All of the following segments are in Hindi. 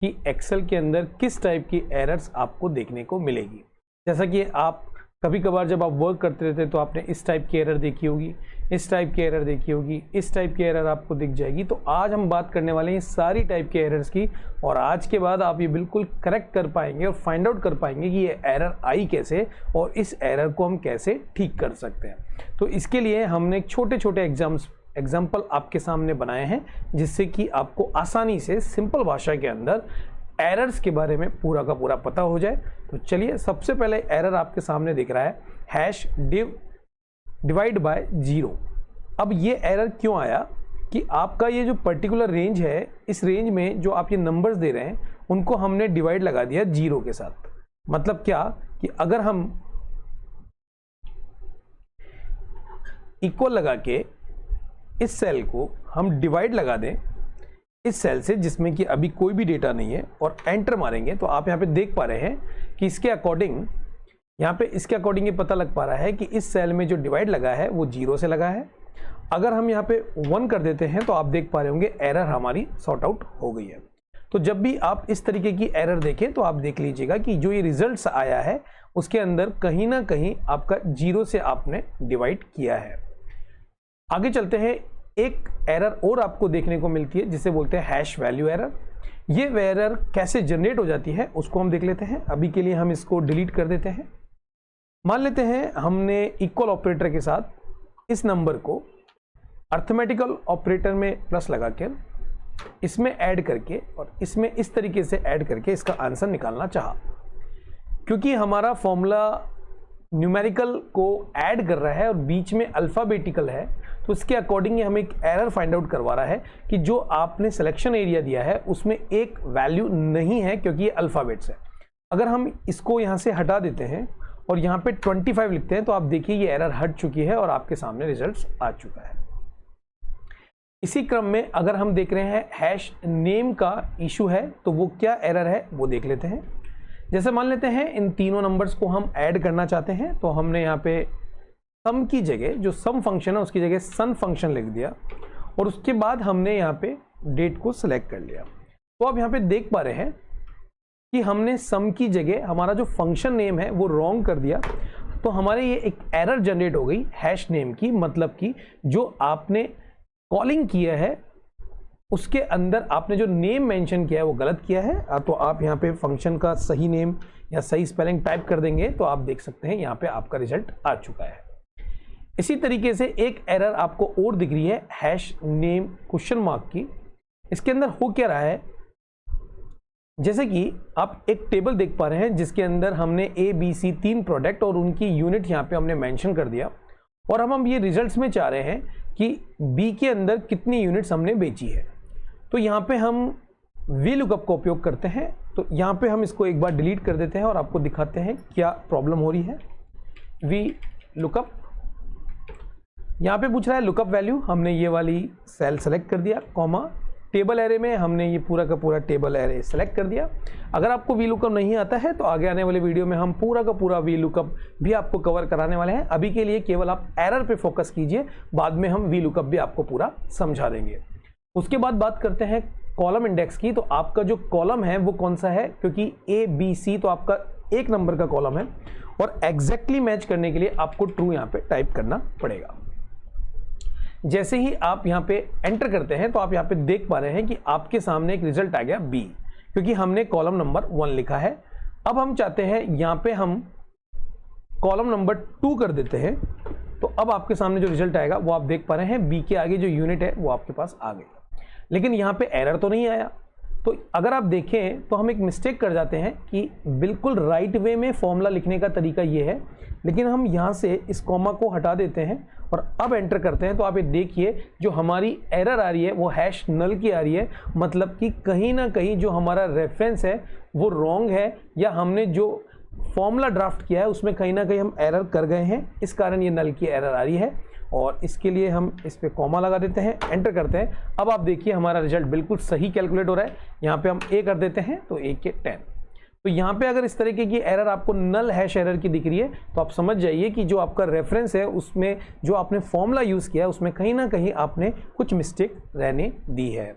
कि एक्सेल के अंदर किस टाइप की एरर्स आपको देखने को मिलेगी। जैसा कि आप कभी कभार जब आप वर्क करते रहते हैं तो आपने इस टाइप की एरर देखी होगी, इस टाइप की एरर देखी होगी, इस टाइप की एरर आपको दिख जाएगी। तो आज हम बात करने वाले हैं सारी टाइप के एरर्स की, और आज के बाद आप ये बिल्कुल करेक्ट कर पाएंगे और फाइंड आउट कर पाएंगे कि ये एरर आई कैसे और इस एरर को हम कैसे ठीक कर सकते हैं। तो इसके लिए हमने छोटे छोटे एग्जाम्पल आपके सामने बनाए हैं, जिससे कि आपको आसानी से सिंपल भाषा के अंदर एरर्स के बारे में पूरा का पूरा पता हो जाए। तो चलिए, सबसे पहले एरर आपके सामने दिख रहा है हैश डिवाइड बाय 0। अब ये एरर क्यों आया कि आपका ये जो पर्टिकुलर रेंज है, इस रेंज में जो आप ये नंबर्स दे रहे हैं उनको हमने डिवाइड लगा दिया 0 के साथ। मतलब क्या कि अगर हम इक्वल लगा के इस सेल को हम डिवाइड लगा दें इस सेल से जिसमें कि अभी कोई भी डेटा नहीं है और एंटर मारेंगे, तो आप यहाँ पे देख पा रहे हैं कि इसके अकॉर्डिंग ये पता लग पा रहा है कि इस सेल में जो डिवाइड लगा है वो 0 से लगा है। अगर हम यहाँ पे 1 कर देते हैं तो आप देख पा रहे होंगे एरर हमारी सॉर्ट आउट हो गई है। तो जब भी आप इस तरीके की एरर देखें तो आप देख लीजिएगा कि जो ये रिजल्ट आया है उसके अंदर कहीं ना कहीं आपका 0 से आपने डिवाइड किया है। आगे चलते हैं, एक एरर और आपको देखने को मिलती है जिसे बोलते हैं हैश वैल्यू एरर। ये एरर कैसे जनरेट हो जाती है उसको हम देख लेते हैं। अभी के लिए हम इसको डिलीट कर देते हैं। मान लेते हैं हमने इक्वल ऑपरेटर के साथ इस नंबर को अर्थमेटिकल ऑपरेटर में प्लस लगा कर इसमें ऐड करके और इसमें इस तरीके से ऐड करके इसका आंसर निकालना चाहा। क्योंकि हमारा फॉर्मूला न्यूमेरिकल को ऐड कर रहा है और बीच में अल्फाबेटिकल है, तो उसके अकॉर्डिंग हमें एक एरर फाइंड आउट करवा रहा है कि जो आपने सिलेक्शन एरिया दिया है उसमें एक वैल्यू नहीं है क्योंकि ये अल्फाबेट्स है। अगर हम इसको यहाँ से हटा देते हैं और यहाँ पे 25 लिखते हैं तो आप देखिए ये एरर हट चुकी है और आपके सामने रिजल्ट्स आ चुका है। इसी क्रम में अगर हम देख रहे हैं हैश नेम का इशू है तो वो क्या एरर है वो देख लेते हैं। जैसे मान लेते हैं इन तीनों नंबर्स को हम ऐड करना चाहते हैं, तो हमने यहाँ पे सम की जगह जो सम फंक्शन है उसकी जगह सन फंक्शन लिख दिया और उसके बाद हमने यहाँ पे डेट को सिलेक्ट कर लिया। तो आप यहाँ पे देख पा रहे हैं कि हमने सम की जगह हमारा जो फंक्शन नेम है वो रॉन्ग कर दिया। तो हमारे ये एक एरर जनरेट हो गई हैश नेम की, मतलब कि जो आपने कॉलिंग किया है उसके अंदर आपने जो नेम मेंशन किया है वो गलत किया है। तो आप यहाँ पे फंक्शन का सही नेम या सही स्पेलिंग टाइप कर देंगे तो आप देख सकते हैं यहाँ पे आपका रिजल्ट आ चुका है। इसी तरीके से एक एरर आपको और दिख रही है हैश नेम क्वेश्चन मार्क की। इसके अंदर हो क्या रहा है, जैसे कि आप एक टेबल देख पा रहे हैं जिसके अंदर हमने ABC 3 प्रोडक्ट और उनकी यूनिट यहाँ पे हमने मेंशन कर दिया और हम ये रिजल्ट्स में चाह रहे हैं कि B के अंदर कितनी यूनिट्स हमने बेची है। तो यहाँ पे हम VLOOKUP का उपयोग करते हैं। तो यहाँ पे हम इसको एक बार डिलीट कर देते हैं और आपको दिखाते हैं क्या प्रॉब्लम हो रही है। VLOOKUP यहाँ पे पूछ रहा है लुकअप वैल्यू, हमने ये वाली सेल सेलेक्ट कर दिया, कॉमा टेबल एरे में हमने ये पूरा का पूरा टेबल एरे सेलेक्ट कर दिया। अगर आपको VLOOKUP नहीं आता है तो आगे आने वाले वीडियो में हम पूरा का पूरा VLOOKUP भी आपको कवर कराने वाले हैं। अभी के लिए केवल आप एरर पे फोकस कीजिए, बाद में हम VLOOKUP भी आपको पूरा समझा देंगे। उसके बाद बात करते हैं कॉलम इंडेक्स की। तो आपका जो कॉलम है वो कौन सा है, क्योंकि ABC तो आपका एक नंबर का कॉलम है और एग्जैक्टली मैच करने के लिए आपको ट्रू यहाँ पे टाइप करना पड़ेगा। जैसे ही आप यहाँ पे एंटर करते हैं तो आप यहाँ पे देख पा रहे हैं कि आपके सामने एक रिजल्ट आ गया B, क्योंकि हमने कॉलम नंबर 1 लिखा है। अब हम चाहते हैं यहाँ पे हम कॉलम नंबर 2 कर देते हैं, तो अब आपके सामने जो रिजल्ट आएगा वो आप देख पा रहे हैं B के आगे जो यूनिट है वो आपके पास आ गई। लेकिन यहाँ पे एरर तो नहीं आया। तो अगर आप देखें तो हम एक मिस्टेक कर जाते हैं कि बिल्कुल राइट वे में फॉर्मूला लिखने का तरीका ये है, लेकिन हम यहाँ से इस कॉमा को हटा देते हैं और अब एंटर करते हैं। तो आप ये देखिए जो हमारी एरर आ रही है वो हैश नल की आ रही है, मतलब कि कहीं ना कहीं जो हमारा रेफरेंस है वो रॉन्ग है या हमने जो फॉर्मूला ड्राफ्ट किया है उसमें कहीं ना कहीं हम एरर कर गए हैं, इस कारण ये नल की एरर आ रही है। और इसके लिए हम इस पे कॉमा लगा देते हैं, एंटर करते हैं। अब आप देखिए हमारा रिजल्ट बिल्कुल सही कैलकुलेट हो रहा है। यहाँ पे हम A कर देते हैं तो A के 10। तो यहाँ पे अगर इस तरीके की एरर आपको नल हैश एरर की दिख रही है तो आप समझ जाइए कि जो आपका रेफरेंस है उसमें जो आपने फॉर्मूला यूज़ किया है उसमें कहीं ना कहीं आपने कुछ मिस्टेक रहने दी है।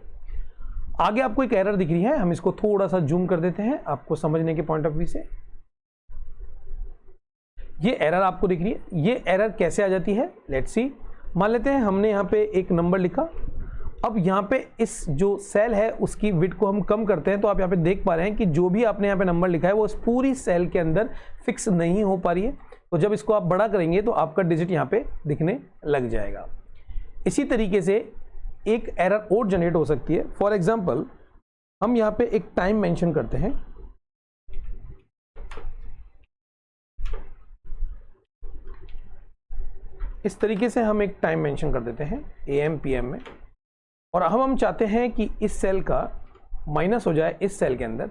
आगे आपको एक एरर दिख रही है, हम इसको थोड़ा सा जूम कर देते हैं आपको समझने के पॉइंट ऑफ व्यू से। ये एरर आपको दिख रही है, ये एरर कैसे आ जाती है, लेट्स सी। मान लेते हैं हमने यहाँ पे एक नंबर लिखा, अब यहाँ पे इस जो सेल है उसकी विड्थ को हम कम करते हैं, तो आप यहाँ पे देख पा रहे हैं कि जो भी आपने यहाँ पे नंबर लिखा है वो इस पूरी सेल के अंदर फिक्स नहीं हो पा रही है। तो जब इसको आप बड़ा करेंगे तो आपका डिजिट यहाँ पे दिखने लग जाएगा। इसी तरीके से एक एरर और जनरेट हो सकती है। फॉर एग्जाम्पल हम यहाँ पे एक टाइम मेंशन करते हैं, इस तरीके से हम एक टाइम मेंशन कर देते हैं AM PM में, और हम चाहते हैं कि इस सेल का माइनस हो जाए इस सेल के अंदर।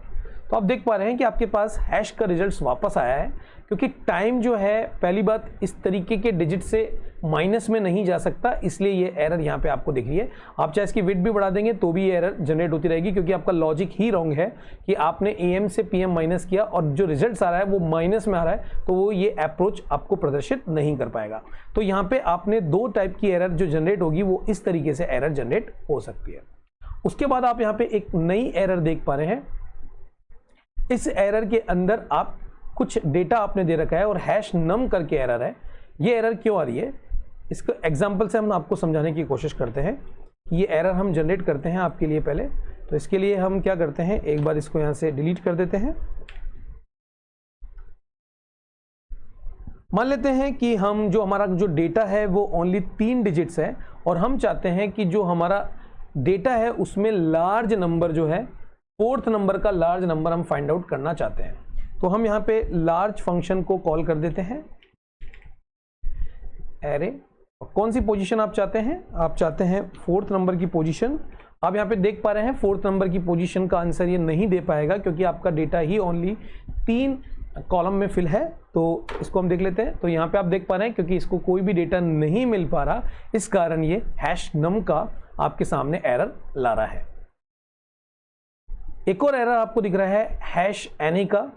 तो आप देख पा रहे हैं कि आपके पास हैश का रिजल्ट वापस आया है, क्योंकि टाइम जो है पहली बात इस तरीके के डिजिट से माइनस में नहीं जा सकता, इसलिए ये एरर यहाँ पे आपको दिख रही है। आप चाहे इसकी विड्थ भी बढ़ा देंगे तो भी ये एरर जनरेट होती रहेगी, क्योंकि आपका लॉजिक ही रॉन्ग है कि आपने AM से PM माइनस किया और जो रिजल्ट आ रहा है वो माइनस में आ रहा है, तो वो ये अप्रोच आपको प्रदर्शित नहीं कर पाएगा। तो यहाँ पे आपने दो टाइप की एरर जो जनरेट होगी वो इस तरीके से एरर जनरेट हो सकती है। उसके बाद आप यहाँ पे एक नई एरर देख पा रहे हैं। इस एरर के अंदर आप कुछ डेटा आपने दे रखा है और हैश नम करके एरर है। ये एरर क्यों आ रही है, इसको एग्जांपल से हम आपको समझाने की कोशिश करते हैं। ये एरर हम जनरेट करते हैं आपके लिए पहले, तो इसके लिए हम क्या करते हैं, एक बार इसको यहां से डिलीट कर देते हैं। मान लेते हैं कि हम जो हमारा जो डेटा है वो ओनली 3 डिजिट्स है, और हम चाहते हैं कि जो हमारा डेटा है उसमें लार्ज नंबर जो है, 4th नंबर का लार्ज नंबर हम फाइंड आउट करना चाहते हैं। तो हम यहाँ पे लार्ज फंक्शन को कॉल कर देते हैं एरे। कौन सी पोजीशन आप चाहते हैं, आप चाहते हैं 4th नंबर की पोजीशन। आप यहाँ पे देख पा रहे हैं 4th नंबर की पोजीशन का आंसर ये नहीं दे पाएगा, क्योंकि आपका डेटा ही ओनली 3 कॉलम में फिल है। तो इसको हम देख लेते हैं। तो यहाँ पे आप देख पा रहे हैं क्योंकि इसको कोई भी डेटा नहीं मिल पा रहा, इस कारण ये हैश नम का आपके सामने एरर ला रहा है। एक और एरर आपको दिख रहा है हैश एनी का,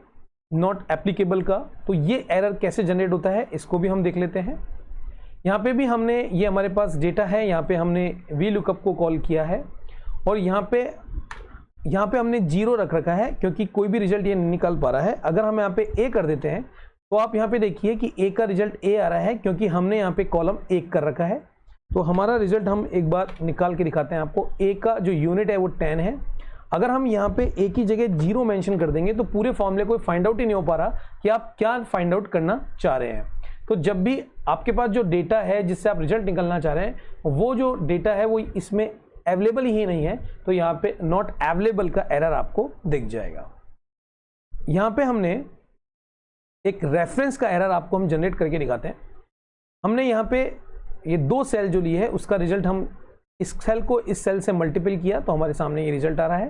नॉट एप्लीकेबल का। तो ये एरर कैसे जनरेट होता है इसको भी हम देख लेते हैं। यहाँ पे भी हमने, ये हमारे पास डेटा है, यहाँ पे हमने VLOOKUP को कॉल किया है, और यहाँ पे हमने 0 रख रखा है, क्योंकि कोई भी रिजल्ट ये नहीं निकाल पा रहा है। अगर हम यहाँ पे A कर देते हैं तो आप यहाँ पे देखिए कि A का रिजल्ट A आ रहा है, क्योंकि हमने यहाँ पे कॉलम 1 कर रखा है। तो हमारा रिजल्ट हम एक बार निकाल के दिखाते हैं आपको। A का जो यूनिट है वो 10 है। अगर हम यहाँ पे A की जगह 0 मेंशन कर देंगे तो पूरे फॉर्मूले को फाइंड आउट ही नहीं हो पा रहा कि आप क्या फाइंड आउट करना चाह रहे हैं। तो जब भी आपके पास जो डेटा है जिससे आप रिजल्ट निकालना चाह रहे हैं, वो जो डेटा है वो इसमें अवेलेबल ही नहीं है, तो यहाँ पे नॉट अवेलेबल का एरर आपको दिख जाएगा। यहाँ पे हमने एक रेफरेंस का एरर आपको हम जनरेट करके दिखाते हैं। हमने यहाँ पे ये 2 सेल जो ली है उसका रिजल्ट हम इस सेल को इस सेल से मल्टीपल किया, तो हमारे सामने ये रिजल्ट आ रहा है।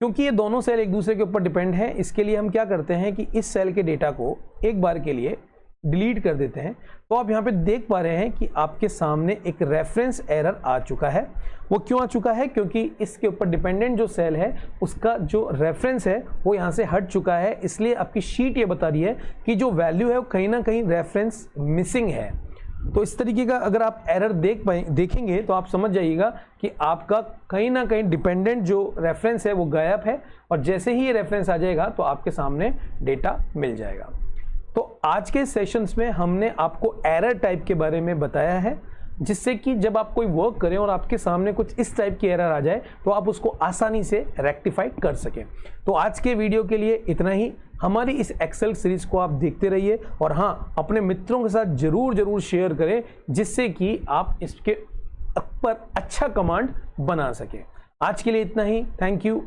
क्योंकि ये दोनों सेल एक दूसरे के ऊपर डिपेंड है, इसके लिए हम क्या करते हैं कि इस सेल के डेटा को एक बार के लिए डिलीट कर देते हैं। तो आप यहाँ पे देख पा रहे हैं कि आपके सामने एक रेफरेंस एरर आ चुका है। वो क्यों आ चुका है, क्योंकि इसके ऊपर डिपेंडेंट जो सेल है उसका जो रेफरेंस है वो यहाँ से हट चुका है, इसलिए आपकी शीट ये बता रही है कि जो वैल्यू है वो कहीं ना कहीं रेफरेंस मिसिंग है। तो इस तरीके का अगर आप एरर देखेंगे तो आप समझ जाइएगा कि आपका कहीं ना कहीं डिपेंडेंट जो रेफरेंस है वो गायब है, और जैसे ही ये रेफरेंस आ जाएगा तो आपके सामने डेटा मिल जाएगा। तो आज के सेशंस में हमने आपको एरर टाइप के बारे में बताया है, जिससे कि जब आप कोई वर्क करें और आपके सामने कुछ इस टाइप की एरर आ जाए तो आप उसको आसानी से रेक्टिफाई कर सकें। तो आज के वीडियो के लिए इतना ही। हमारी इस एक्सेल सीरीज को आप देखते रहिए, और हाँ, अपने मित्रों के साथ जरूर शेयर करें, जिससे कि आप इसके ऊपर अच्छा कमांड बना सकें। आज के लिए इतना ही। Thank you.